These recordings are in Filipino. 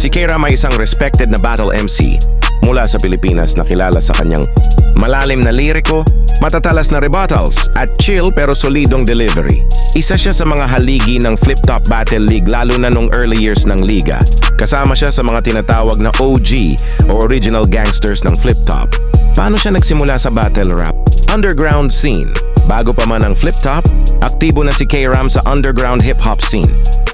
Si K-Ram ay isang respected na battle MC mula sa Pilipinas na kilala sa kanyang malalim na liriko, matatalas na rebuttals at chill pero solidong delivery. Isa siya sa mga haligi ng Flip Top Battle League lalo na nung early years ng liga. Kasama siya sa mga tinatawag na OG o Original Gangsters ng Flip Top. Paano siya nagsimula sa battle rap? Underground scene. Bago pa man ang Flip Top, aktibo na si K-Ram sa underground hip-hop scene.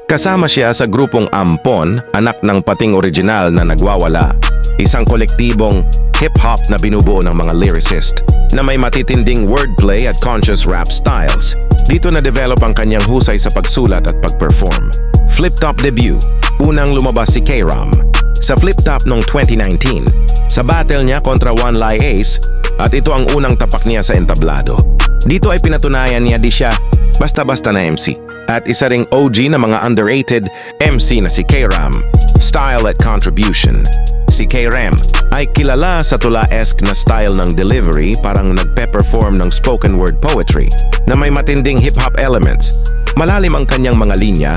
Kasama siya sa grupong Ampon, anak ng pating original na nagwawala. Isang kolektibong hip-hop na binubuo ng mga lyricist na may matitinding wordplay at conscious rap styles. Dito na-develop ang kanyang husay sa pagsulat at pag-perform. Flip Top debut, unang lumabas si K-Ram sa Flip Top noong 2019. Sa battle niya kontra One Lie Ace at ito ang unang tapak niya sa entablado. Dito ay pinatunayan niya di siya basta-basta na MC at isa ring OG na mga underrated MC na si K-Ram. Style at contribution. Si K-Ram ay kilala sa tula-esque na style ng delivery, parang nagpe-perform ng spoken word poetry na may matinding hip-hop elements. Malalim ang kanyang mga linya,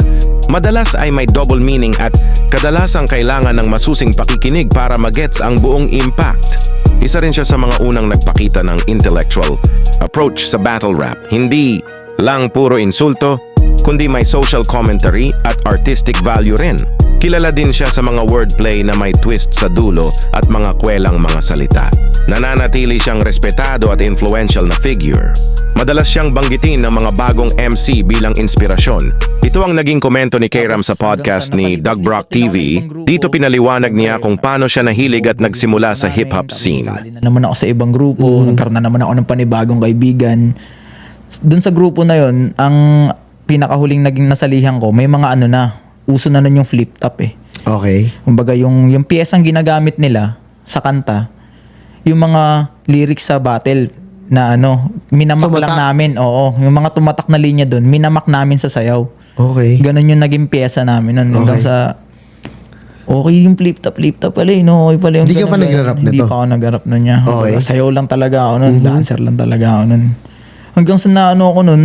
madalas ay may double meaning at kadalasang kailangan ng masusing pakikinig para magets ang buong impact. Isa rin siya sa mga unang nagpakita ng intellectual approach sa battle rap. Hindi lang puro insulto, kundi may social commentary at artistic value rin. Kilala din siya sa mga wordplay na may twist sa dulo at mga kwelang mga salita. Nananatili siyang respetado at influential na figure. Madalas siyang banggitin ng mga bagong MC bilang inspirasyon. Ito ang naging komento ni K-Ram sa podcast ni Doug Brock TV. Dito pinaliwanag niya kung paano siya nahilig at nagsimula sa hip-hop scene. Sali na naman ako sa ibang grupo, nagkaroon na naman ako ng panibagong kaibigan. Doon sa grupo na yon, ang pinakahuling naging nasalihan ko, may mga ano na, uso na nun yung flip top eh. Okay. Kumbaga yung piyesang ginagamit nila sa kanta, yung mga lyrics sa battle na ano, minamak Tumatak. lang namin. Oo, yung mga tumatak na linya doon, minamak namin sa sayaw. Okay. Ganon yung naging piyesa namin nun. Hanggang Okay. sa, okay yung flip top pala eh. No, okay pala yung Hindi ka ganun, pa ganun. nagrarap Hindi nito? pa ako nagrarap nun niya. Okay. Kumbaga, sayaw lang talaga ako nun. Dancer lang talaga ako nun. Hanggang sa na-ano ako nun,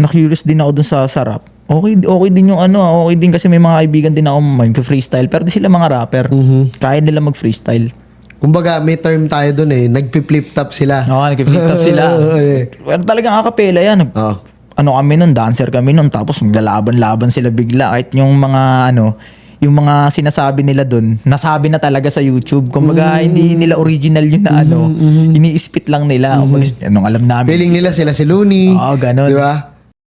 na-curious din ako dun sa rap. Okay din yung ano, okay din kasi may mga kaibigan din ako mag-freestyle. Pero di sila mga rapper. Kaya nila mag-freestyle. Kumbaga, may term tayo dun eh. Nagpi-flip top sila. Oo, nag-flip top sila. Pero talagang akapela yan. Oh. Ano kami nun, dancer kami nun. Tapos maglalaban-laban sila bigla. Kahit yung mga ano, yung mga sinasabi nila dun, nasabi na talaga sa YouTube. Kumbaga, hindi nila original yun na ano. Ini-spit lang nila. Anong alam namin. Feeling nila sila si Looney. Oo, ganun. Di ba?